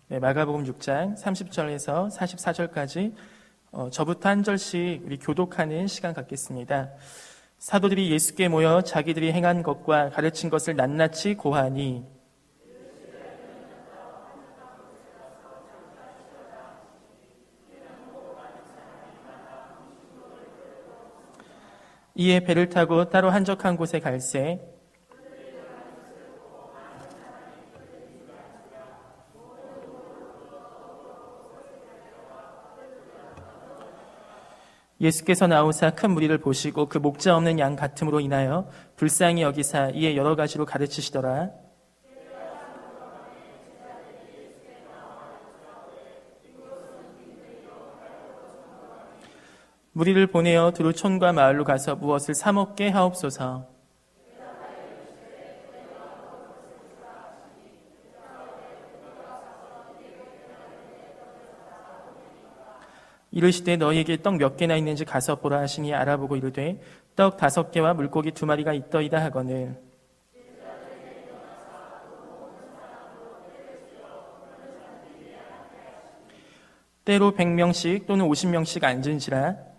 네, 마가복음 6장 30절에서 44절까지 저부터 한 절씩 우리 교독하는 시간 갖겠습니다. 사도들이 예수께 모여 자기들이 행한 것과 가르친 것을 낱낱이 고하니 이에 배를 타고 따로 한적한 곳에 갈새 예수께서 나오사 큰 무리를 보시고 그 목자 없는 양 같음으로 인하여 불쌍히 여기사 이에 여러 가지로 가르치시더라. 무리를 보내어 두루 촌과 마을로 가서 무엇을 사 먹게 하옵소서. 이르시되 너희에게 떡 몇 개나 있는지 가서 보라 하시니 알아보고 이르되 떡 5개와 물고기 2마리가 있더이다 하거늘 때로 100명씩 또는 50명씩 앉은지라.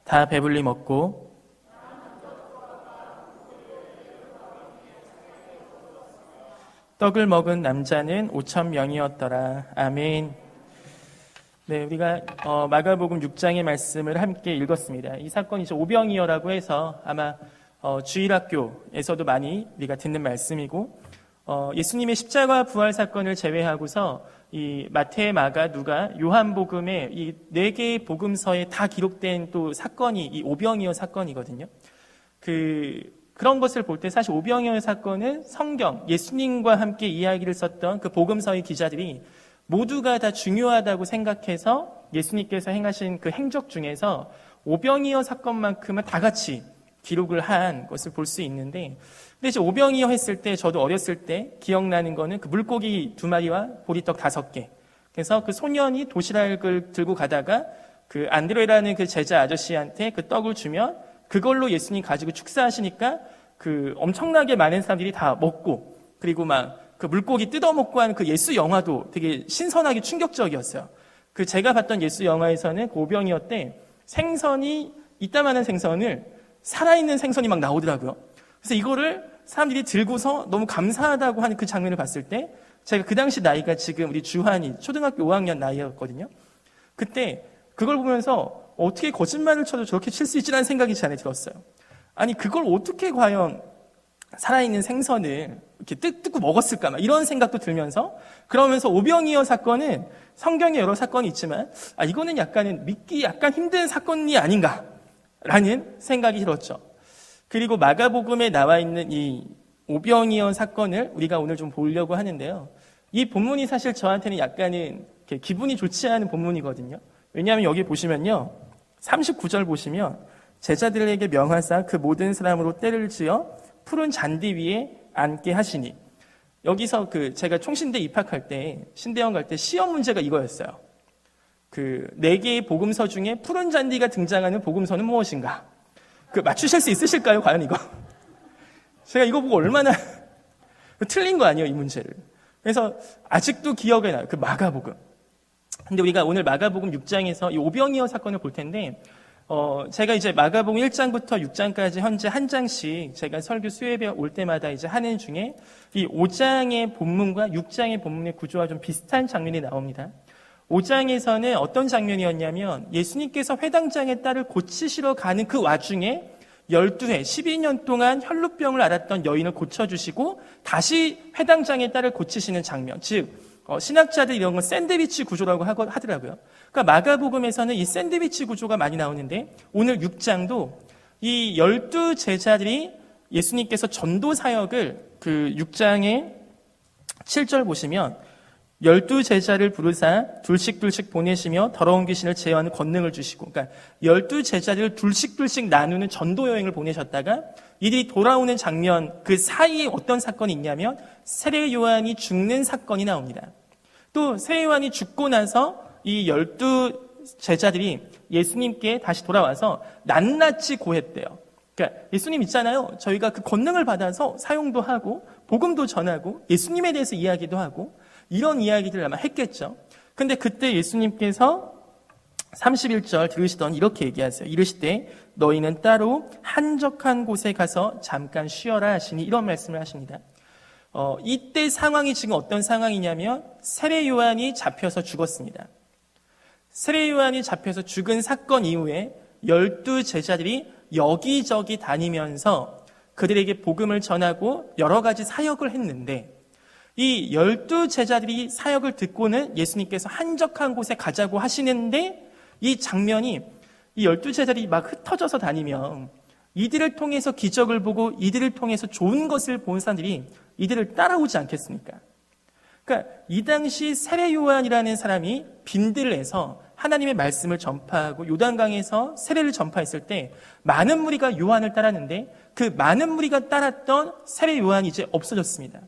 다 배불리 먹고 떡을 먹은 남자는 5,000명이었더라. 아멘. 네, 우리가 마가복음 6장의 말씀을 함께 읽었습니다. 이 사건이 이제 오병이어라고 해서 아마 주일학교에서도 많이 우리가 듣는 말씀이고 예수님의 십자가 부활 사건을 제외하고서 이 마태, 마가, 누가, 요한복음의 이 4개의 복음서에 다 기록된 또 사건이 이 오병이어 사건이거든요. 그런 것을 볼 때 사실 오병이어 사건은 성경, 예수님과 함께 이야기를 썼던 그 복음서의 기자들이 모두가 다 중요하다고 생각해서 예수님께서 행하신 그 행적 중에서 오병이어 사건만큼은 다 같이 기록을 한 것을 볼 수 있는데, 근데 이제 오병이어 했을 때 저도 어렸을 때 기억나는 거는 그 물고기 2마리와 보리떡 5개. 그래서 그 소년이 도시락을 들고 가다가 그 안드레라는 그 제자 아저씨한테 그 떡을 주면 그걸로 예수님 가지고 축사하시니까 그 엄청나게 많은 사람들이 다 먹고, 그리고 막 그 물고기 뜯어먹고 하는 그 예수 영화도 되게 신선하게 충격적이었어요. 그 제가 봤던 예수 영화에서는 그 오병이어 때 생선이 이따만한 생선을 살아있는 생선이 막 나오더라고요. 그래서 이거를 사람들이 들고서 너무 감사하다고 하는 그 장면을 봤을 때 제가 그 당시 나이가 지금 우리 주한이 초등학교 5학년 나이였거든요. 그때 그걸 보면서 어떻게 거짓말을 쳐도 저렇게 칠 수 있지라는 생각이 제 안에 들었어요. 아니 그걸 어떻게 과연 살아있는 생선을 이렇게 뜯고 먹었을까 막 이런 생각도 들면서, 그러면서 오병이어 사건은 성경에 여러 사건이 있지만 이거는 약간은 믿기 약간 힘든 사건이 아닌가라는 생각이 들었죠. 그리고 마가복음에 나와 있는 이 오병이어 사건을 우리가 오늘 좀 보려고 하는데요. 이 본문이 사실 저한테는 약간은 기분이 좋지 않은 본문이거든요. 왜냐하면 여기 보시면요, 39절 보시면 제자들에게 명하사 그 모든 사람으로 때를 지어 푸른 잔디 위에 앉게 하시니, 여기서 제가 총신대 입학할 때 신대원 갈 때 시험 문제가 이거였어요. 그 4개의 복음서 중에 푸른 잔디가 등장하는 복음서는 무엇인가? 맞추실 수 있으실까요? 과연 이거? 제가 이거 보고 얼마나 틀린 거 아니에요, 이 문제를. 그래서 아직도 기억에 나요. 그 마가복음. 근데 우리가 오늘 마가복음 6장에서 이 오병이어 사건을 볼 텐데, 제가 이제 마가복음 1장부터 6장까지 현재 한 장씩 제가 설교 수요일에 올 때마다 이제 하는 중에 이 5장의 본문과 6장의 본문의 구조와 좀 비슷한 장면이 나옵니다. 5장에서는 어떤 장면이었냐면 예수님께서 회당장의 딸을 고치시러 가는 그 와중에 12회, 12년 동안 혈루병을 앓았던 여인을 고쳐주시고 다시 회당장의 딸을 고치시는 장면. 즉, 신학자들 이런 건 샌드위치 구조라고 하더라고요. 그러니까 마가복음에서는 이 샌드위치 구조가 많이 나오는데 오늘 6장도 이 12제자들이 예수님께서 전도 사역을 그 6장의 7절 보시면 12제자를 부르사 둘씩 보내시며 더러운 귀신을 제어하는 권능을 주시고, 그러니까 12제자들을 둘씩 나누는 전도 여행을 보내셨다가 이들이 돌아오는 장면, 그 사이에 어떤 사건이 있냐면 세례 요한이 죽는 사건이 나옵니다. 또 세례요한이 죽고 나서 이 12 제자들이 예수님께 다시 돌아와서 낱낱이 고했대요. 그러니까 예수님 있잖아요. 저희가 그 권능을 받아서 사용도 하고 복음도 전하고 예수님에 대해서 이야기도 하고 이런 이야기들을 아마 했겠죠. 근데 그때 예수님께서 31절 들으시더니 이렇게 얘기하세요. 이르시되 너희는 따로 한적한 곳에 가서 잠깐 쉬어라 하시니 이런 말씀을 하십니다. 이때 상황이 지금 어떤 상황이냐면 세례 요한이 잡혀서 죽었습니다. 세례 요한이 잡혀서 죽은 사건 이후에 12 제자들이 여기저기 다니면서 그들에게 복음을 전하고 여러 가지 사역을 했는데 이 12 제자들이 사역을 듣고는 예수님께서 한적한 곳에 가자고 하시는데 이 장면이 이 12 제자들이 막 흩어져서 다니면 이들을 통해서 기적을 보고 이들을 통해서 좋은 것을 본 사람들이 이들을 따라오지 않겠습니까? 그러니까 이 당시 세례 요한이라는 사람이 빈들에서 하나님의 말씀을 전파하고 요단강에서 세례를 전파했을 때 많은 무리가 요한을 따랐는데 그 많은 무리가 따랐던 세례 요한이 이제 없어졌습니다.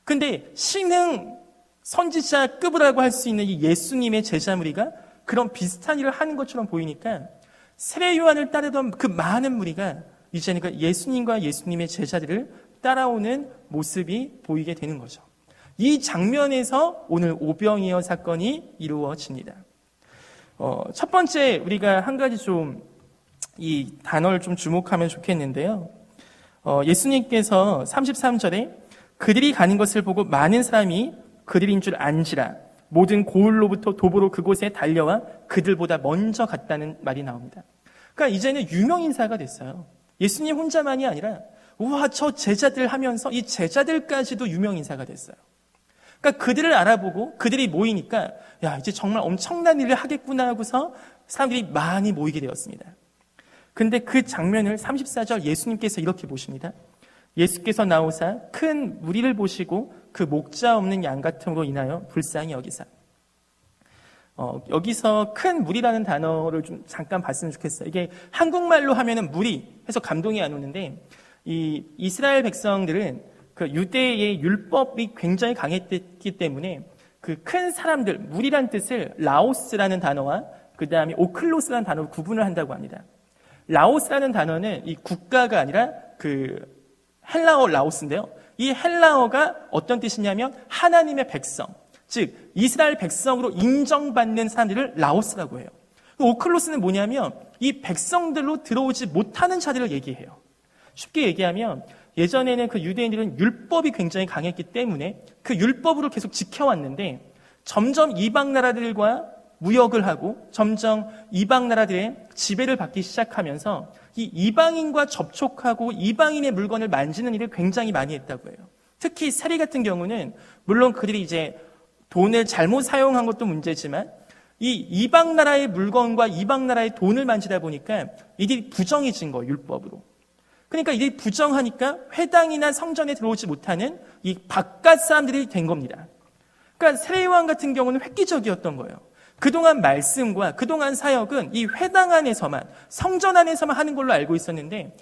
근데 신흥 선지자급이라고 할 수 있는 이 예수님의 제자 무리가 그런 비슷한 일을 하는 것처럼 보이니까 세례 요한을 따르던 그 많은 무리가 이제는 그 예수님과 예수님의 제자들을 따라오는 모습이 보이게 되는 거죠. 이 장면에서 오늘 오병이어 사건이 이루어집니다. 첫 번째 우리가 한 가지 좀 이 단어를 좀 주목하면 좋겠는데요. 예수님께서 33절에 그들이 가는 것을 보고 많은 사람이 그들인 줄 안지라 모든 고을로부터 도보로 그곳에 달려와 그들보다 먼저 갔다는 말이 나옵니다. 그러니까 이제는 유명인사가 됐어요. 예수님 혼자만이 아니라 우와 저 제자들 하면서 이 제자들까지도 유명인사가 됐어요. 그러니까 그들을 알아보고 그들이 모이니까 야 이제 정말 엄청난 일을 하겠구나 하고서 사람들이 많이 모이게 되었습니다. 근데 그 장면을 34절 예수님께서 이렇게 보십니다. 예수께서 나오사 큰 무리를 보시고 그 목자 없는 양 같음으로 인하여 불쌍히 여기사. 여기서 큰 무리라는 단어를 좀 잠깐 봤으면 좋겠어요. 이게 한국말로 하면은 무리 해서 감동이 안 오는데 이 이스라엘 백성들은 그 유대의 율법이 굉장히 강했기 때문에 그 큰 사람들, 무리란 뜻을 라오스라는 단어와 그 다음에 오클로스라는 단어로 구분을 한다고 합니다. 라오스라는 단어는 이 국가가 아니라 그 헬라어 라오스인데요. 이 헬라어가 어떤 뜻이냐면 하나님의 백성, 즉 이스라엘 백성으로 인정받는 사람들을 라오스라고 해요. 오클로스는 뭐냐면 이 백성들로 들어오지 못하는 자들을 얘기해요. 쉽게 얘기하면 예전에는 그 유대인들은 율법이 굉장히 강했기 때문에 그 율법으로 계속 지켜왔는데 점점 이방 나라들과 무역을 하고 점점 이방 나라들의 지배를 받기 시작하면서 이 이방인과 접촉하고 이방인의 물건을 만지는 일을 굉장히 많이 했다고 해요. 특히 세리 같은 경우는 물론 그들이 이제 돈을 잘못 사용한 것도 문제지만 이 이방 나라의 물건과 이방 나라의 돈을 만지다 보니까 이들이 부정해진 거예요, 율법으로. 그러니까 이들이 부정하니까 회당이나 성전에 들어오지 못하는 이 바깥 사람들이 된 겁니다. 그러니까 세례 요한 같은 경우는 획기적이었던 거예요. 그동안 말씀과 그동안 사역은 이 회당 안에서만, 성전 안에서만 하는 걸로 알고 있었는데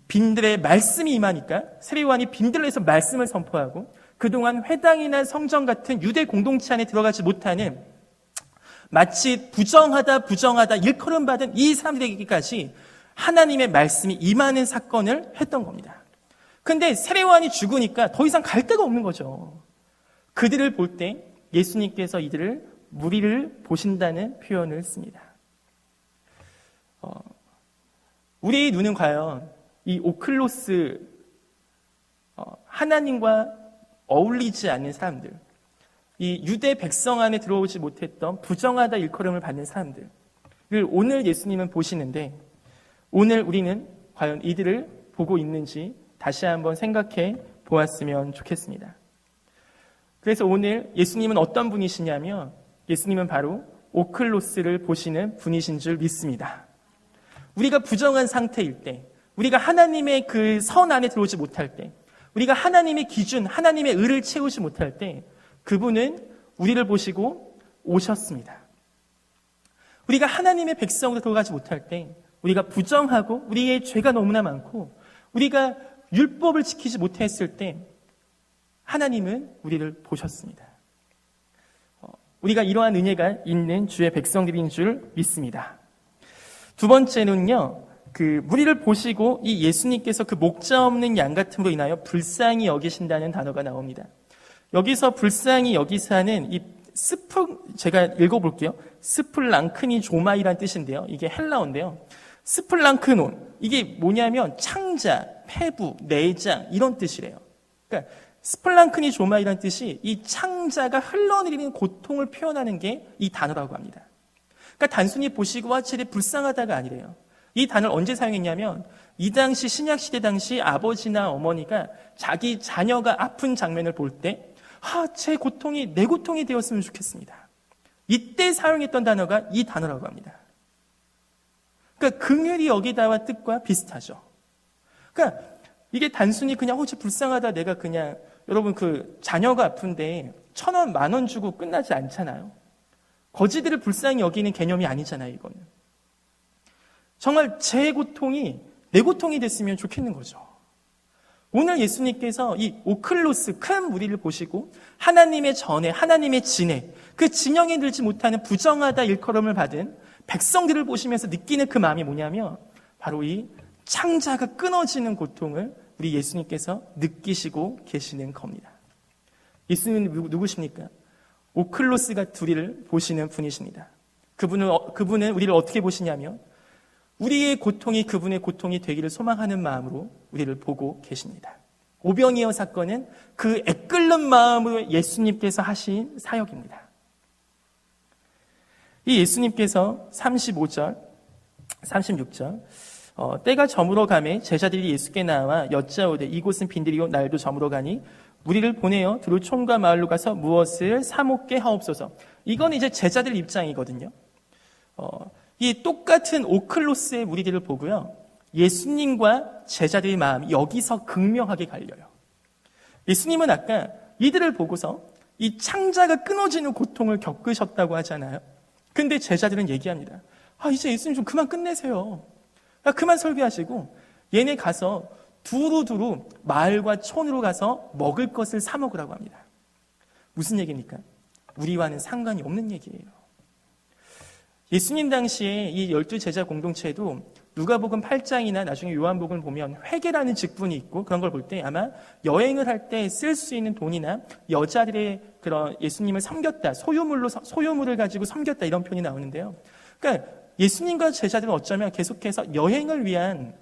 빈들의 말씀이 임하니까 세례 요한이 빈들에서 말씀을 선포하고 그동안 회당이나 성전 같은 유대 공동체 안에 들어가지 못하는 마치 부정하다 일컬음 받은 이 사람들에게까지 하나님의 말씀이 임하는 사건을 했던 겁니다. 근데 세례 요한이 죽으니까 더 이상 갈 데가 없는 거죠. 그들을 볼 때 예수님께서 이들을 무리를 보신다는 표현을 씁니다. 우리의 눈은 과연 이 오클로스 하나님과 어울리지 않는 사람들, 이 유대 백성 안에 들어오지 못했던 부정하다 일컬음을 받는 사람들을 오늘 예수님은 보시는데 오늘 우리는 과연 이들을 보고 있는지 다시 한번 생각해 보았으면 좋겠습니다. 그래서 오늘 예수님은 어떤 분이시냐면 예수님은 바로 오클로스를 보시는 분이신 줄 믿습니다. 우리가 부정한 상태일 때, 우리가 하나님의 그 선 안에 들어오지 못할 때, 우리가 하나님의 기준, 하나님의 의를 채우지 못할 때 그분은 우리를 보시고 오셨습니다. 우리가 하나님의 백성으로 들어가지 못할 때 우리가 부정하고 우리의 죄가 너무나 많고 우리가 율법을 지키지 못했을 때 하나님은 우리를 보셨습니다. 우리가 이러한 은혜가 있는 주의 백성들인 줄 믿습니다. 두 번째는요, 우리를 보시고 이 예수님께서 그 목자 없는 양 같음으로 인하여 불쌍히 여기신다는 단어가 나옵니다. 여기서 불쌍히 여기사는 이 제가 읽어볼게요. 스플랑크니 조마이란 뜻인데요. 이게 헬라어인데요. 스플랑크논, 이게 뭐냐면 창자, 폐부, 내장 이런 뜻이래요. 그러니까 스플랑크니 조마이란 뜻이 이 창자가 흘러내리는 고통을 표현하는 게 이 단어라고 합니다. 그러니까 단순히 보시고 화칠이 불쌍하다가 아니래요. 이 단어를 언제 사용했냐면 이 당시 신약시대 당시 아버지나 어머니가 자기 자녀가 아픈 장면을 볼 때 제 고통이 내 고통이 되었으면 좋겠습니다. 이때 사용했던 단어가 이 단어라고 합니다. 그러니까 긍휼히 여기다와 뜻과 비슷하죠. 그러니까 이게 단순히 그냥 혹시 불쌍하다 내가 그냥 여러분 자녀가 아픈데 1,000원, 10,000원 주고 끝나지 않잖아요. 거지들을 불쌍히 여기는 개념이 아니잖아요, 이거는. 정말 제 고통이 내 고통이 됐으면 좋겠는 거죠. 오늘 예수님께서 이 오클로스 큰 무리를 보시고 하나님의 전에 하나님의 진에 그 진영에 들지 못하는 부정하다 일컬음을 받은 백성들을 보시면서 느끼는 그 마음이 뭐냐면 바로 이 창자가 끊어지는 고통을 우리 예수님께서 느끼시고 계시는 겁니다. 예수님은 누구십니까? 오클로스가 우리를 보시는 분이십니다. 그분은 우리를 어떻게 보시냐면 우리의 고통이 그분의 고통이 되기를 소망하는 마음으로 우리를 보고 계십니다. 오병이어 사건은 그 애끓는 마음으로 예수님께서 하신 사역입니다. 이 예수님께서 35절, 36절 때가 저물어 가매 제자들이 예수께 나와 여짜오되 이곳은 빈들이요 날도 저물어 가니 우리를 보내어 두루 촌과 마을로 가서 무엇을 사 먹게 하옵소서. 이건 이제 제자들 입장이거든요. 이 똑같은 오클로스의 무리들을 보고요. 예수님과 제자들의 마음이 여기서 극명하게 갈려요. 예수님은 아까 이들을 보고서 이 창자가 끊어지는 고통을 겪으셨다고 하잖아요. 근데 제자들은 얘기합니다. 이제 예수님 좀 그만 끝내세요. 그만 설교하시고 얘네 가서 두루두루 마을과 촌으로 가서 먹을 것을 사 먹으라고 합니다. 무슨 얘기입니까? 우리와는 상관이 없는 얘기예요. 예수님 당시에 이 12제자 공동체에도 누가복음 8장이나 나중에 요한복음을 보면 회계라는 직분이 있고 그런 걸 볼 때 아마 여행을 할 때 쓸 수 있는 돈이나 여자들의 그런 예수님을 섬겼다, 소유물을 가지고 섬겼다 이런 표현이 나오는데요. 그러니까 예수님과 제자들은 어쩌면 계속해서 여행을 위한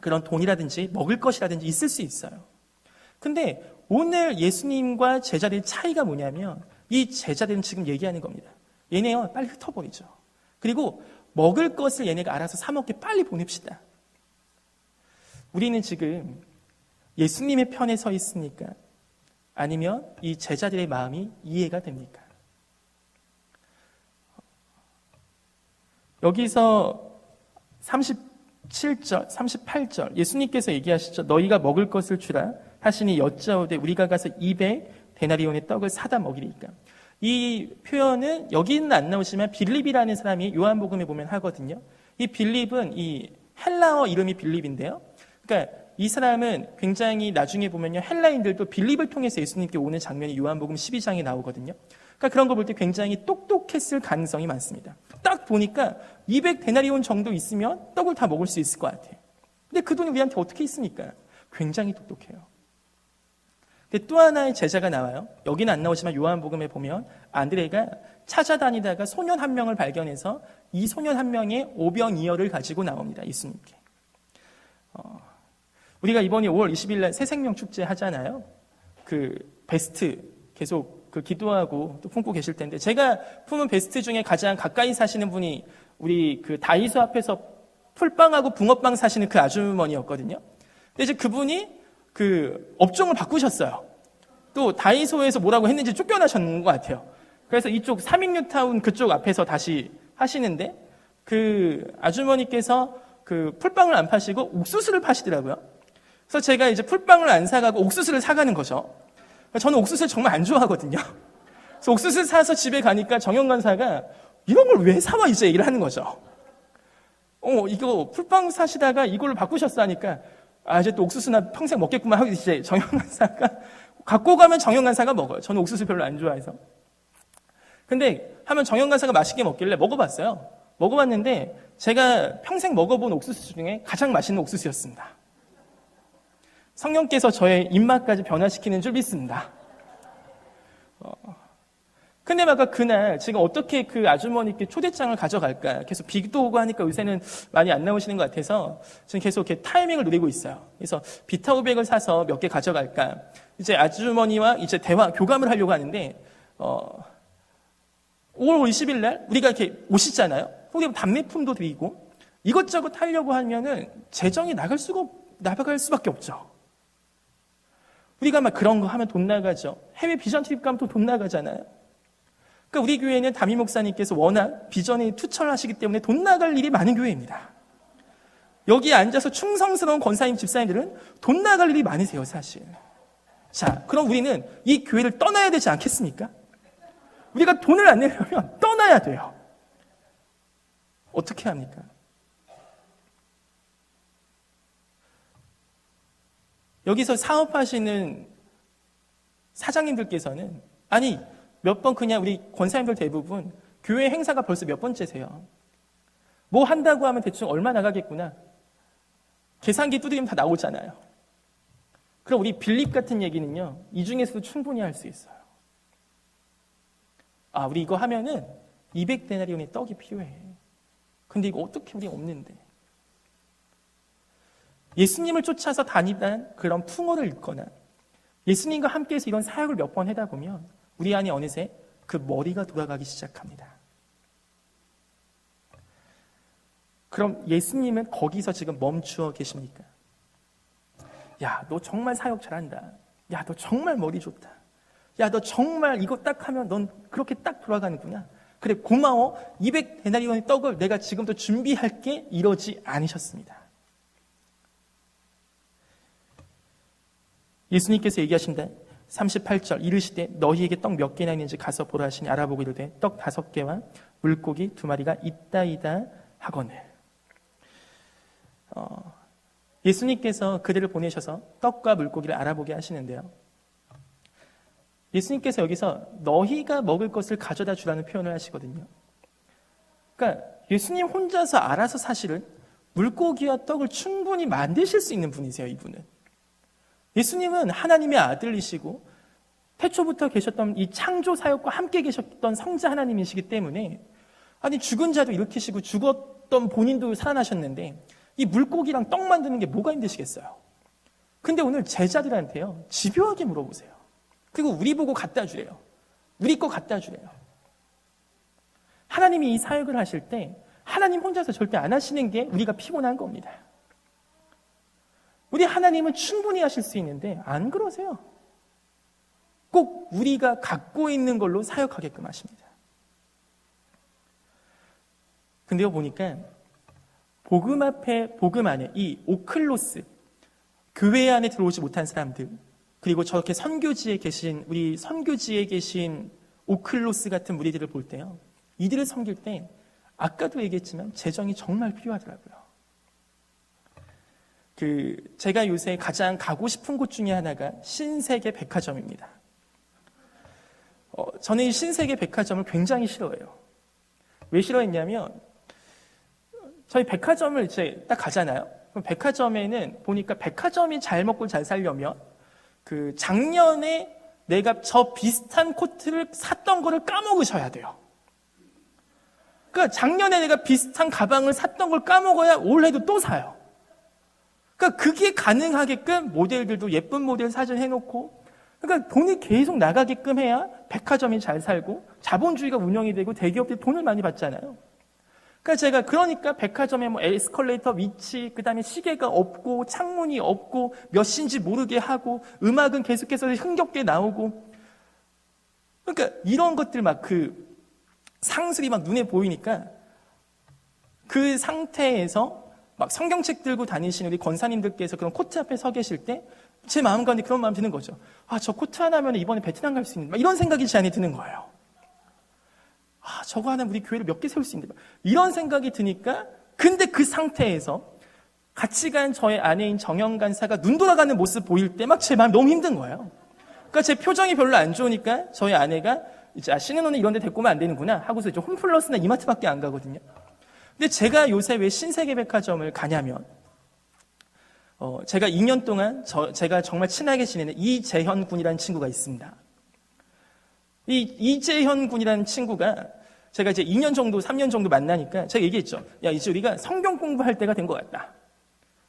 그런 돈이라든지 먹을 것이라든지 있을 수 있어요. 근데 오늘 예수님과 제자들의 차이가 뭐냐면 이 제자들은 지금 얘기하는 겁니다. 얘네요, 빨리 흩어버리죠. 그리고 먹을 것을 얘네가 알아서 사 먹게 빨리 보냅시다. 우리는 지금 예수님의 편에 서 있습니까? 아니면 이 제자들의 마음이 이해가 됩니까? 여기서 37절, 38절 예수님께서 얘기하시죠. 너희가 먹을 것을 주라 하시니 여짜오되 우리가 가서 200데나리온의 떡을 사다 먹이리까. 이 표현은 여기는 안 나오지만 빌립이라는 사람이 요한복음에 보면 하거든요. 이 빌립은 이 헬라어 이름이 빌립인데요. 그러니까 이 사람은 굉장히 나중에 보면요. 헬라인들도 빌립을 통해서 예수님께 오는 장면이 요한복음 12장에 나오거든요. 그러니까 그런 거 볼 때 굉장히 똑똑했을 가능성이 많습니다. 딱 보니까 200데나리온 정도 있으면 떡을 다 먹을 수 있을 것 같아요. 근데 그 돈이 우리한테 어떻게 있습니까? 굉장히 똑똑해요. 또 하나의 제자가 나와요. 여기는 안 나오지만 요한복음에 보면 안드레가 찾아다니다가 소년 한 명을 발견해서 이 소년 한 명의 오병이어를 가지고 나옵니다. 예수님께. 우리가 이번에 5월 20일 날 새생명 축제 하잖아요. 베스트 계속 기도하고 또 품고 계실 텐데 제가 품은 베스트 중에 가장 가까이 사시는 분이 우리 다이소 앞에서 풀빵하고 붕어빵 사시는 그 아주머니였거든요. 근데 이제 그분이 업종을 바꾸셨어요. 또 다이소에서 뭐라고 했는지 쫓겨나셨는 것 같아요. 그래서 이쪽 삼익뉴타운 그쪽 앞에서 다시 하시는데 아주머니께서 풀빵을 안 파시고 옥수수를 파시더라고요. 그래서 제가 이제 풀빵을 안 사가고 옥수수를 사가는 거죠. 저는 옥수수를 정말 안 좋아하거든요. 그래서 옥수수를 사서 집에 가니까 정형간사가 이런 걸 왜 사와 이제 얘기를 하는 거죠. 이거 풀빵 사시다가 이걸로 바꾸셨어 하니까 이제 또 옥수수나 평생 먹겠구만 하고 이제 정형간사가 갖고 가면 정형간사가 먹어요. 저는 옥수수 별로 안 좋아해서. 근데 하면 정영 간사가 맛있게 먹길래 먹어봤어요. 먹어봤는데 제가 평생 먹어본 옥수수 중에 가장 맛있는 옥수수였습니다. 성령께서 저의 입맛까지 변화시키는 줄 믿습니다. 근데 막 그날 제가 어떻게 그 아주머니께 초대장을 가져갈까 계속 비도 오고 하니까 요새는 많이 안 나오시는 것 같아서 지금 계속 이렇게 타이밍을 노리고 있어요. 그래서 비타오백을 사서 몇 개 가져갈까. 이제 아주머니와 이제 대화 교감을 하려고 하는데 5월 20일 날 우리가 이렇게 오시잖아요. 우리가 답례품도 드리고 이것저것 하려고 하면은 재정이 나갈 수밖에 없죠. 우리가 막 그런 거 하면 돈 나가죠. 해외 비전 트립 가면 또 돈 나가잖아요. 그러니까 우리 교회는 담임 목사님께서 워낙 비전에 투철하시기 때문에 돈 나갈 일이 많은 교회입니다. 여기에 앉아서 충성스러운 권사님, 집사님들은 돈 나갈 일이 많으세요, 사실. 자, 그럼 우리는 이 교회를 떠나야 되지 않겠습니까? 우리가 돈을 안 내려면 떠나야 돼요. 어떻게 합니까? 여기서 사업하시는 사장님들께서는 아니 몇 번 그냥 우리 권사님들 대부분 교회 행사가 벌써 몇 번째세요. 뭐 한다고 하면 대충 얼마 나가겠구나. 계산기 두드리면 다 나오잖아요. 그럼 우리 빌립 같은 얘기는요. 이 중에서도 충분히 할 수 있어요. 아, 우리 이거 하면은 200데나리온의 떡이 필요해. 근데 이거 어떻게 우리 없는데. 예수님을 쫓아서 다니던 그런 풍어를 읽거나 예수님과 함께해서 이런 사역을 몇 번 하다 보면 우리 안에 어느새 그 머리가 돌아가기 시작합니다. 그럼 예수님은 거기서 지금 멈추어 계십니까? 야, 너 정말 사역 잘한다. 야, 너 정말 머리 좋다. 야, 너 정말 이거 딱 하면 넌 그렇게 딱 돌아가는구나. 그래, 고마워. 200데나리온의 떡을 내가 지금부터 준비할게. 이러지 않으셨습니다. 예수님께서 얘기하신다. 38절 이르시되 너희에게 떡 몇 개나 있는지 가서 보라 하시니 알아보고 이르되 떡 5개와 물고기 2마리가 있다이다 하거늘. 예수님께서 그들을 보내셔서 떡과 물고기를 알아보게 하시는데요. 예수님께서 여기서 너희가 먹을 것을 가져다 주라는 표현을 하시거든요. 그러니까 예수님 혼자서 알아서 사실은 물고기와 떡을 충분히 만드실 수 있는 분이세요, 이분은. 예수님은 하나님의 아들이시고 태초부터 계셨던 이 창조 사역과 함께 계셨던 성자 하나님이시기 때문에 아니 죽은 자도 일으키시고 죽었던 본인도 살아나셨는데 이 물고기랑 떡 만드는 게 뭐가 힘드시겠어요? 근데 오늘 제자들한테요 집요하게 물어보세요. 그리고 우리 보고 갖다 주래요. 우리 거 갖다 주래요. 하나님이 이 사역을 하실 때 하나님 혼자서 절대 안 하시는 게 우리가 피곤한 겁니다. 우리 하나님은 충분히 하실 수 있는데 안 그러세요. 꼭 우리가 갖고 있는 걸로 사역하게끔 하십니다. 근데요 보니까 복음 앞에 복음 안에 이 오클로스 교회 안에 들어오지 못한 사람들 그리고 저렇게 선교지에 계신 우리 선교지에 계신 오클로스 같은 무리들을 볼 때요. 이들을 섬길 때 아까도 얘기했지만 재정이 정말 필요하더라고요. 제가 요새 가장 가고 싶은 곳 중에 하나가 신세계 백화점입니다. 저는 이 신세계 백화점을 굉장히 싫어해요. 왜 싫어했냐면 저희 백화점을 이제 딱 가잖아요. 그럼 백화점에는 보니까 백화점이 잘 먹고 잘 살려면 작년에 내가 저 비슷한 코트를 샀던 거를 까먹으셔야 돼요. 그러니까 작년에 내가 비슷한 가방을 샀던 걸 까먹어야 올해도 또 사요. 그러니까 그게 가능하게끔 모델들도 예쁜 모델 사진 해놓고 그러니까 돈이 계속 나가게끔 해야 백화점이 잘 살고 자본주의가 운영이 되고 대기업들이 돈을 많이 받잖아요. 그러니까 백화점에 뭐 에스컬레이터 위치, 그 다음에 시계가 없고 창문이 없고 몇 시인지 모르게 하고 음악은 계속해서 흥겹게 나오고 그러니까 이런 것들 막 상술이 막 눈에 보이니까 그 상태에서 막 성경책 들고 다니시는 우리 권사님들께서 그런 코트 앞에 서 계실 때 제 마음 가운데 그런 마음 드는 거죠. 아, 저 코트 하나면 이번에 베트남 갈 수 있는, 막 이런 생각이 제 안에 드는 거예요. 아, 저거 하나 우리 교회를 몇 개 세울 수 있는데, 이런 생각이 드니까, 근데 그 상태에서 같이 간 저의 아내인 정영 간사가 눈 돌아가는 모습 보일 때 막 제 마음 너무 힘든 거예요. 그러니까 제 표정이 별로 안 좋으니까 저희 아내가 이제 신은호는 이런 데 데리고 오면 안 되는구나 하고서 이제 홈플러스나 이마트밖에 안 가거든요. 근데 제가 요새 왜 신세계백화점을 가냐면 제가 2년 동안 제가 정말 친하게 지내는 이재현 군이라는 친구가 있습니다. 이 이재현 군이라는 친구가 제가 이제 2년 정도, 3년 정도 만나니까 제가 얘기했죠. 야, 이제 우리가 성경 공부할 때가 된 것 같다.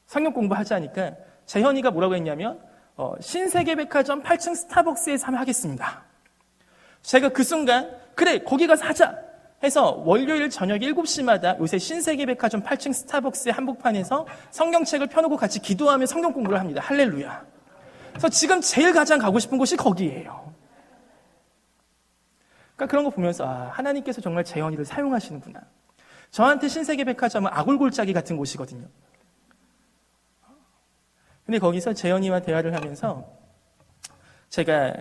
성경 공부하자니까 재현이가 뭐라고 했냐면 신세계백화점 8층 스타벅스에서 한번 하겠습니다. 제가 그 순간 그래 거기 가서 하자 해서 월요일 저녁 7시마다 요새 신세계백화점 8층 스타벅스의 한복판에서 성경책을 펴놓고 같이 기도하며 성경 공부를 합니다. 할렐루야. 그래서 지금 제일 가장 가고 싶은 곳이 거기예요. 그러니까 그런 거 보면서 하나님께서 정말 재현이를 사용하시는구나. 저한테 신세계백화점은 아골골짜기 같은 곳이거든요. 근데 거기서 재현이와 대화를 하면서 제가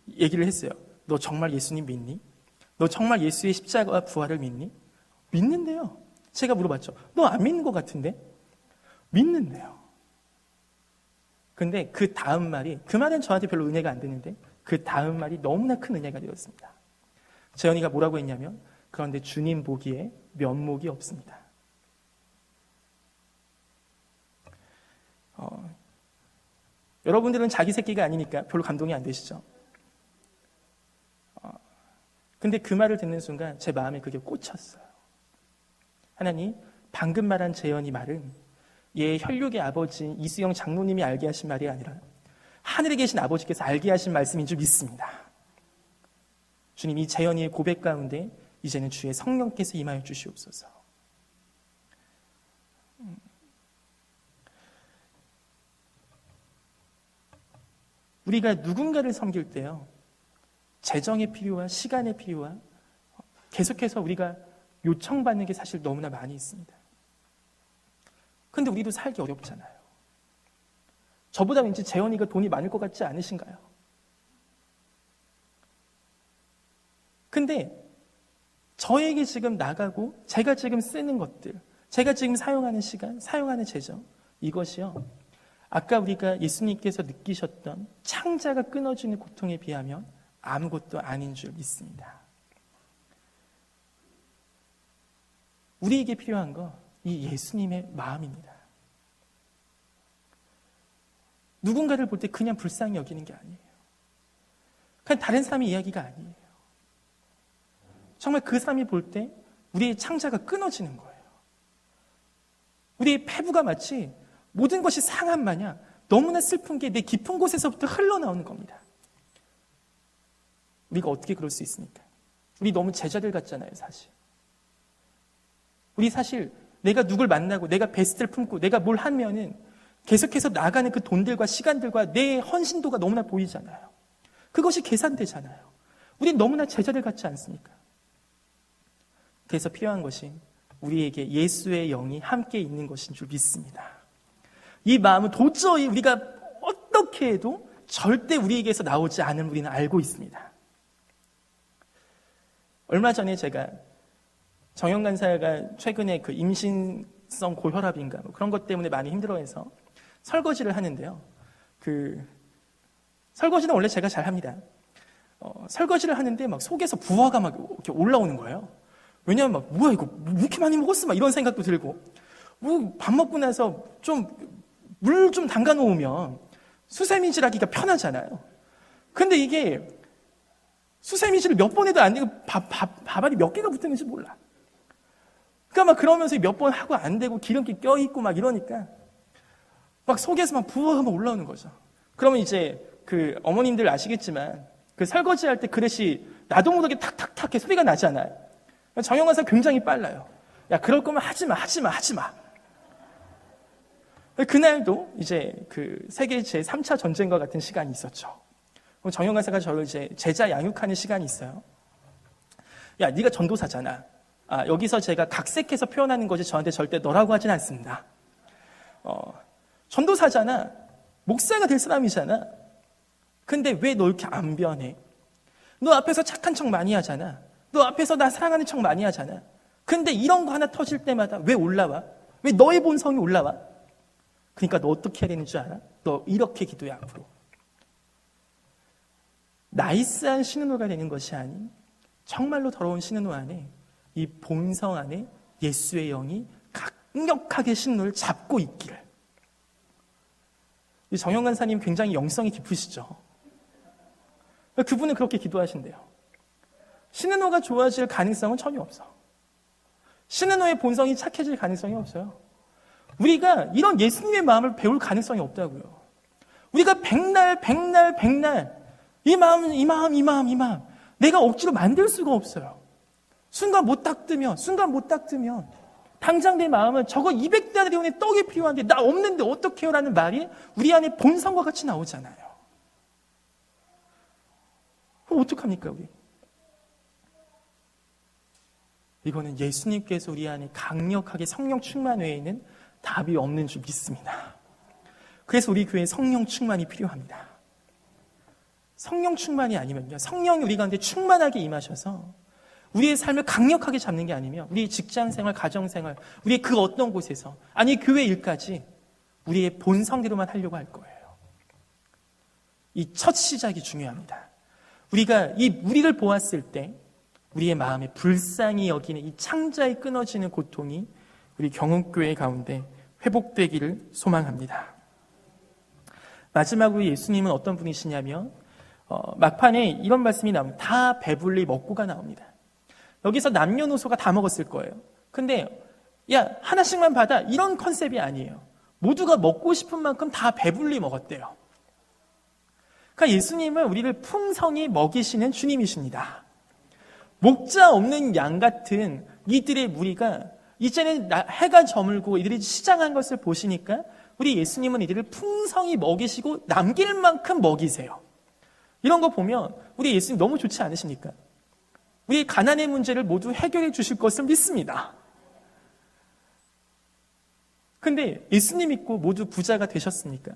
얘기를 했어요. 너 정말 예수님 믿니? 너 정말 예수의 십자가와 부활을 믿니? 믿는데요. 제가 물어봤죠. 너 안 믿는 것 같은데? 믿는데요. 근데 그 다음 말이, 그 말은 저한테 별로 은혜가 안 되는데 그 다음 말이 너무나 큰 은혜가 되었습니다. 재현이가 뭐라고 했냐면 그런데 주님 보기에 면목이 없습니다. 여러분들은 자기 새끼가 아니니까 별로 감동이 안 되시죠? 근데 그 말을 듣는 순간 제 마음에 그게 꽂혔어요. 하나님, 방금 말한 재현이 말은 얘 혈육의 아버지인 이수영 장로님이 알게 하신 말이 아니라 하늘에 계신 아버지께서 알게 하신 말씀인 줄 믿습니다. 주님, 이 재현이의 고백 가운데 이제는 주의 성령께서 임하여 주시옵소서. 우리가 누군가를 섬길 때요, 재정의 필요와 시간의 필요와 계속해서 우리가 요청받는 게 사실 너무나 많이 있습니다. 근데 우리도 살기 어렵잖아요. 저보다 왠지 재현이가 돈이 많을 것 같지 않으신가요? 근데 저에게 지금 나가고 제가 지금 쓰는 것들, 제가 지금 사용하는 시간, 사용하는 재정, 이것이요, 아까 우리가 예수님께서 느끼셨던 창자가 끊어지는 고통에 비하면 아무것도 아닌 줄 믿습니다. 우리에게 필요한 거 이 예수님의 마음입니다. 누군가를 볼 때 그냥 불쌍히 여기는 게 아니에요. 그냥 다른 사람의 이야기가 아니에요. 정말 그 사람이 볼 때 우리의 창자가 끊어지는 거예요. 우리의 폐부가 마치 모든 것이 상한 마냥 너무나 슬픈 게 내 깊은 곳에서부터 흘러나오는 겁니다. 우리가 어떻게 그럴 수 있습니까? 우리 너무 제자들 같잖아요, 사실. 우리 사실 내가 누굴 만나고 내가 베스트를 품고 내가 뭘 하면은 계속해서 나가는 그 돈들과 시간들과 내 헌신도가 너무나 보이잖아요. 그것이 계산되잖아요. 우린 너무나 제자들 같지 않습니까? 그래서 필요한 것이 우리에게 예수의 영이 함께 있는 것인 줄 믿습니다. 이 마음은 도저히 우리가 어떻게 해도 절대 우리에게서 나오지 않은 우리는 알고 있습니다. 얼마 전에 제가 정영 간사가 최근에 그 임신성 고혈압인가 뭐 그런 것 때문에 많이 힘들어해서 설거지를 하는데요. 설거지는 원래 제가 잘 합니다. 설거지를 하는데 막 속에서 부화가 막 이렇게 올라오는 거예요. 왜냐하면 막 뭐야 이거 왜 이렇게 많이 먹었어? 막 이런 생각도 들고, 뭐 밥 먹고 나서 좀 물 좀 담가 놓으면 수세미질하기가 편하잖아요. 근데 이게 수세미질을 몇 번 해도 안 되고 밥알이 몇 개가 붙었는지 몰라. 그러니까 막 그러면서 몇 번 하고 안 되고 기름기 껴있고 막 이러니까 막 속에서 막 부어가 막 올라오는 거죠. 그러면 이제 그 어머님들 아시겠지만 그 설거지할 때 그릇이 나도 모르게 탁탁탁 이렇게 소리가 나잖아요. 정영환사 굉장히 빨라요. 야, 그럴 거면 하지 마. 그날도 이제 그 세계 제3차 전쟁과 같은 시간이 있었죠. 정영환사가 저를 이제 제자 양육하는 시간이 있어요. 야, 네가 전도사잖아. 여기서 제가 각색해서 표현하는 것이 저한테 절대 너라고 하진 않습니다. 전도사잖아. 목사가 될 사람이잖아. 근데 왜 너 이렇게 안 변해? 너 앞에서 착한 척 많이 하잖아. 너 앞에서 나 사랑하는 척 많이 하잖아. 근데 이런 거 하나 터질 때마다 왜 올라와? 왜 너의 본성이 올라와? 그러니까 너 어떻게 해야 되는 줄 알아? 너 이렇게 기도해 앞으로. 나이스한 신은호가 되는 것이 아닌 정말로 더러운 신은호 안에, 이 본성 안에 예수의 영이 강력하게 신은호를 잡고 있기를. 정영 간사님 굉장히 영성이 깊으시죠? 그분은 그렇게 기도하신대요. 신은호가 좋아질 가능성은 전혀 없어. 신은호의 본성이 착해질 가능성이 없어요. 우리가 이런 예수님의 마음을 배울 가능성이 없다고요. 우리가 백날 이 마음 내가 억지로 만들 수가 없어요. 순간 못 닦으면 당장 내 마음은 저거 200데나리온의 떡이 필요한데 나 없는데 어떡해요? 라는 말이 우리 안에 본성과 같이 나오잖아요. 그럼 어떡합니까 우리? 이거는 예수님께서 우리 안에 강력하게 성령 충만 외에는 답이 없는 줄 믿습니다. 그래서 우리 교회에 성령 충만이 필요합니다. 성령 충만이 아니면요, 성령이 우리 가운데 충만하게 임하셔서 우리의 삶을 강력하게 잡는 게 아니면 우리의 직장생활, 가정생활, 우리의 그 어떤 곳에서, 아니 교회 일까지 우리의 본성대로만 하려고 할 거예요. 이 첫 시작이 중요합니다. 우리가 이 무리를 보았을 때 우리의 마음에 불쌍히 여기는 이 창자에 끊어지는 고통이 우리 경흥교회 가운데 회복되기를 소망합니다. 마지막으로 예수님은 어떤 분이시냐면 막판에 이런 말씀이 나옵니다. 다 배불리 먹고가 나옵니다. 여기서 남녀노소가 다 먹었을 거예요. 근데 야 하나씩만 받아 이런 컨셉이 아니에요. 모두가 먹고 싶은 만큼 다 배불리 먹었대요. 그러니까 예수님은 우리를 풍성히 먹이시는 주님이십니다. 목자 없는 양 같은 이들의 무리가 이제는 해가 저물고 이들이 시장한 것을 보시니까 우리 예수님은 이들을 풍성히 먹이시고 남길 만큼 먹이세요. 이런 거 보면 우리 예수님 너무 좋지 않으십니까? 우리의 가난의 문제를 모두 해결해 주실 것을 믿습니다. 근데 예수님 믿고 모두 부자가 되셨습니까?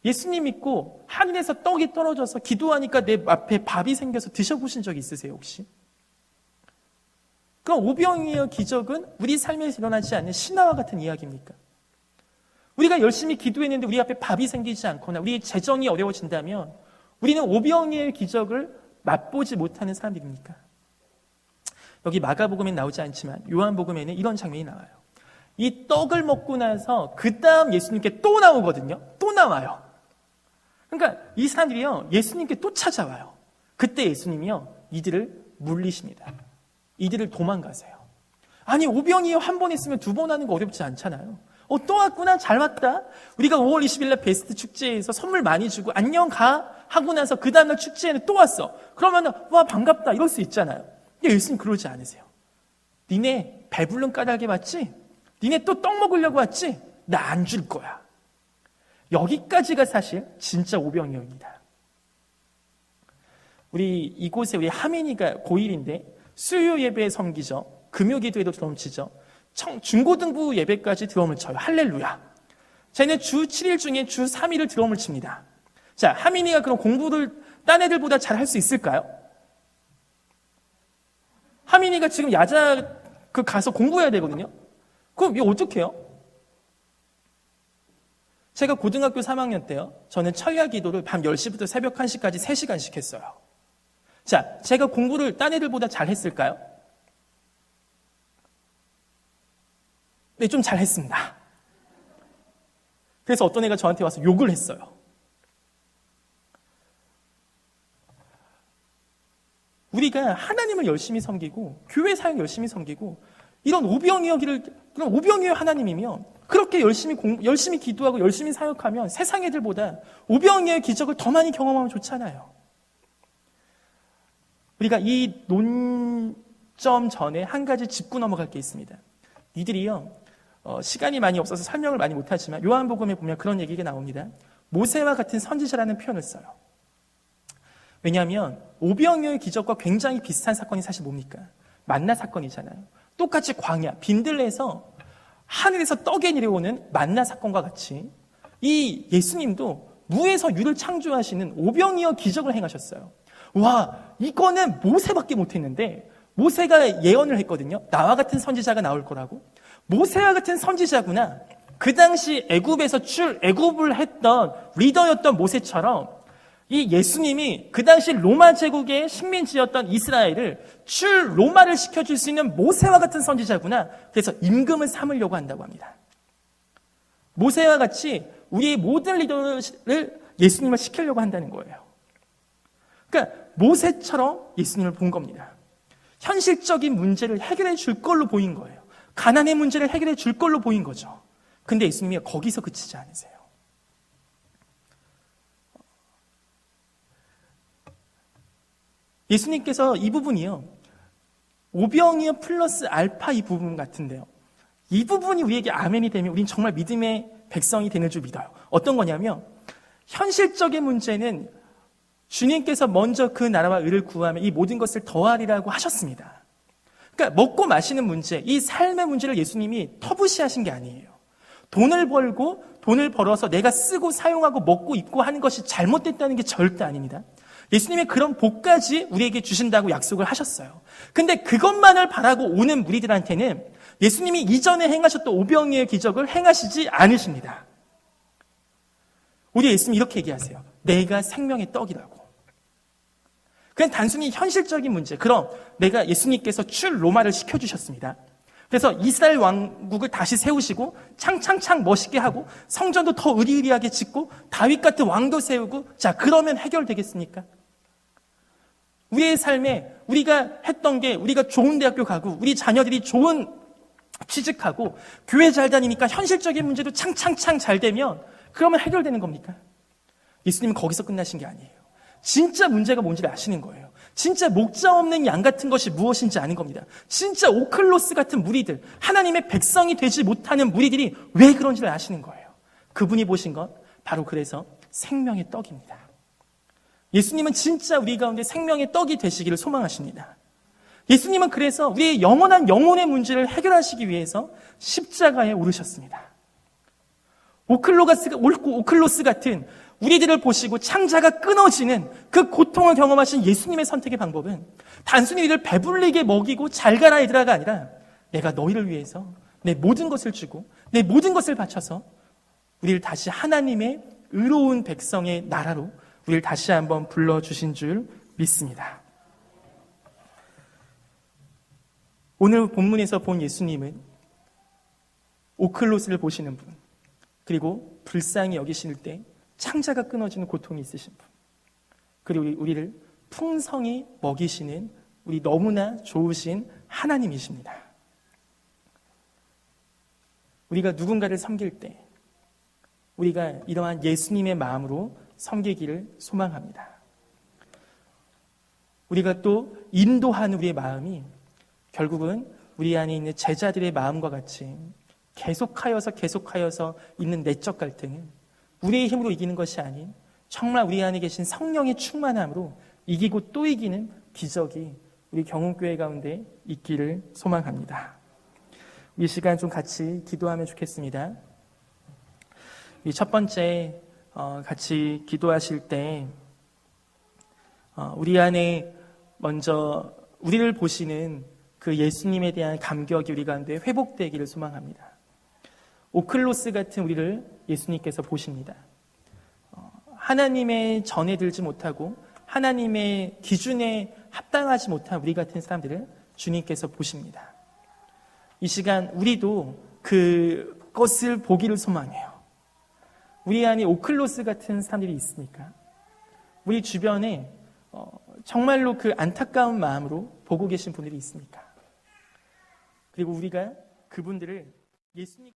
예수님 믿고 하늘에서 떡이 떨어져서 기도하니까 내 앞에 밥이 생겨서 드셔보신 적 있으세요 혹시? 그럼 오병이어 기적은 우리 삶에서 일어나지 않는 신화와 같은 이야기입니까? 우리가 열심히 기도했는데 우리 앞에 밥이 생기지 않거나 우리의 재정이 어려워진다면 우리는 오병이어의 기적을 맛보지 못하는 사람들입니까? 여기 마가복음에 나오지 않지만 요한복음에는 이런 장면이 나와요. 이 떡을 먹고 나서 그 다음 예수님께 또 나오거든요. 또 나와요. 그러니까 이 사람들이요 예수님께 또 찾아와요. 그때 예수님이요 이들을 물리십니다. 이들을 도망가세요. 아니 오병이어 한 번 했으면 두 번 하는 거 어렵지 않잖아요. 또 왔구나, 잘 왔다. 우리가 5월 20일 날 베스트 축제에서 선물 많이 주고 안녕 가 하고 나서 그 다음날 축제에는 또 왔어. 그러면 와 반갑다 이럴 수 있잖아요. 근데 예수님 그러지 않으세요. 니네 배불른 까닭에 왔지? 니네 또 떡 먹으려고 왔지? 나 안 줄 거야. 여기까지가 사실 진짜 오병이어입니다. 우리 이곳에 우리 하민이가 고1인데 수요 예배에 섬기죠. 금요 기도에도 드럼치죠. 중고등부 예배까지 드럼을 쳐요. 할렐루야. 쟤는 주 7일 중에 주 3일을 드럼을 칩니다. 자, 하민이가 그럼 공부를 딴 애들보다 잘 할 수 있을까요? 하민이가 지금 야자 가서 공부해야 되거든요. 그럼 이거 어떻게 해요? 제가 고등학교 3학년 때요. 저는 철야 기도를 밤 10시부터 새벽 1시까지 3시간씩 했어요. 자, 제가 공부를 딴 애들보다 잘 했을까요? 네, 좀 잘했습니다. 그래서 어떤 애가 저한테 와서 욕을 했어요. 우리가 하나님을 열심히 섬기고 교회 사역 열심히 섬기고 이런 그럼 오병이어 하나님이면 그렇게 열심히 기도하고 열심히 사역하면 세상 애들보다 오병이어의 기적을 더 많이 경험하면 좋잖아요. 우리가 이 논점 전에 한 가지 짚고 넘어갈 게 있습니다. 이들이요. 시간이 많이 없어서 설명을 많이 못하지만 요한복음에 보면 그런 얘기가 나옵니다. 모세와 같은 선지자라는 표현을 써요. 왜냐하면 오병이어의 기적과 굉장히 비슷한 사건이 사실 뭡니까? 만나 사건이잖아요. 똑같이 광야, 빈들레에서 하늘에서 떡에 내려오는 만나 사건과 같이 이 예수님도 무에서 유를 창조하시는 오병이어 기적을 행하셨어요. 와, 이거는 모세밖에 못했는데 모세가 예언을 했거든요. 나와 같은 선지자가 나올 거라고. 모세와 같은 선지자구나. 그 당시 애굽을 했던 리더였던 모세처럼 이 예수님이 그 당시 로마 제국의 식민지였던 이스라엘을 출 로마를 시켜줄 수 있는 모세와 같은 선지자구나. 그래서 임금을 삼으려고 한다고 합니다. 모세와 같이 우리의 모든 리더를 예수님을 시키려고 한다는 거예요. 그러니까 모세처럼 예수님을 본 겁니다. 현실적인 문제를 해결해 줄 걸로 보인 거예요. 가난의 문제를 해결해 줄 걸로 보인 거죠. 근데 예수님이 거기서 그치지 않으세요. 예수님께서 이 부분이요, 오병이어 플러스 알파 이 부분 같은데요. 이 부분이 우리에게 아멘이 되면 우리는 정말 믿음의 백성이 되는 줄 믿어요. 어떤 거냐면 현실적인 문제는 주님께서 먼저 그 나라와 의를 구하면 이 모든 것을 더하리라고 하셨습니다. 그러니까 먹고 마시는 문제, 이 삶의 문제를 예수님이 터부시하신 게 아니에요. 돈을 벌고 돈을 벌어서 내가 쓰고 사용하고 먹고 입고 하는 것이 잘못됐다는 게 절대 아닙니다. 예수님의 그런 복까지 우리에게 주신다고 약속을 하셨어요. 근데 그것만을 바라고 오는 무리들한테는 예수님이 이전에 행하셨던 오병이어의 기적을 행하시지 않으십니다. 우리 예수님이 이렇게 얘기하세요. 내가 생명의 떡이라고. 그냥 단순히 현실적인 문제. 그럼 내가 예수님께서 출 로마를 시켜주셨습니다. 그래서 이스라엘 왕국을 다시 세우시고 창창창 멋있게 하고 성전도 더 의리의리하게 짓고 다윗 같은 왕도 세우고, 자, 그러면 해결되겠습니까? 우리의 삶에 우리가 했던 게 우리가 좋은 대학교 가고 우리 자녀들이 좋은 취직하고 교회 잘 다니니까 현실적인 문제도 창창창 잘 되면 그러면 해결되는 겁니까? 예수님은 거기서 끝나신 게 아니에요. 진짜 문제가 뭔지를 아시는 거예요. 진짜 목자 없는 양 같은 것이 무엇인지 아는 겁니다. 진짜 오클로스 같은 무리들, 하나님의 백성이 되지 못하는 무리들이 왜 그런지를 아시는 거예요. 그분이 보신 건 바로 그래서 생명의 떡입니다. 예수님은 진짜 우리 가운데 생명의 떡이 되시기를 소망하십니다. 예수님은 그래서 우리의 영원한 영혼의 문제를 해결하시기 위해서 십자가에 오르셨습니다. 오클로스 같은 우리들을 보시고 창자가 끊어지는 그 고통을 경험하신 예수님의 선택의 방법은 단순히 우리를 배불리게 먹이고 잘 가라 얘들아가 아니라 내가 너희를 위해서 내 모든 것을 주고 내 모든 것을 바쳐서 우리를 다시 하나님의 의로운 백성의 나라로 우리를 다시 한번 불러주신 줄 믿습니다. 오늘 본문에서 본 예수님은 오클로스를 보시는 분, 그리고 불쌍히 여기실 때 창자가 끊어지는 고통이 있으신 분, 그리고 우리를 풍성히 먹이시는 우리 너무나 좋으신 하나님이십니다. 우리가 누군가를 섬길 때 우리가 이러한 예수님의 마음으로 섬기기를 소망합니다. 우리가 또 인도하는 우리의 마음이 결국은 우리 안에 있는 제자들의 마음과 같이 계속하여서 있는 내적 갈등은 우리의 힘으로 이기는 것이 아닌 정말 우리 안에 계신 성령의 충만함으로 이기고 또 이기는 기적이 우리 경운교회 가운데 있기를 소망합니다. 이 시간 좀 같이 기도하면 좋겠습니다. 이 첫 번째 같이 기도하실 때 우리 안에 먼저 우리를 보시는 그 예수님에 대한 감격이 우리 가운데 회복되기를 소망합니다. 오클로스 같은 우리를 예수님께서 보십니다. 하나님의 전에 들지 못하고 하나님의 기준에 합당하지 못한 우리 같은 사람들을 주님께서 보십니다. 이 시간 우리도 그것을 보기를 소망해요. 우리 안에 오클로스 같은 사람들이 있습니까? 우리 주변에 정말로 그 안타까운 마음으로 보고 계신 분들이 있습니까? 그리고 우리가 그분들을 예수님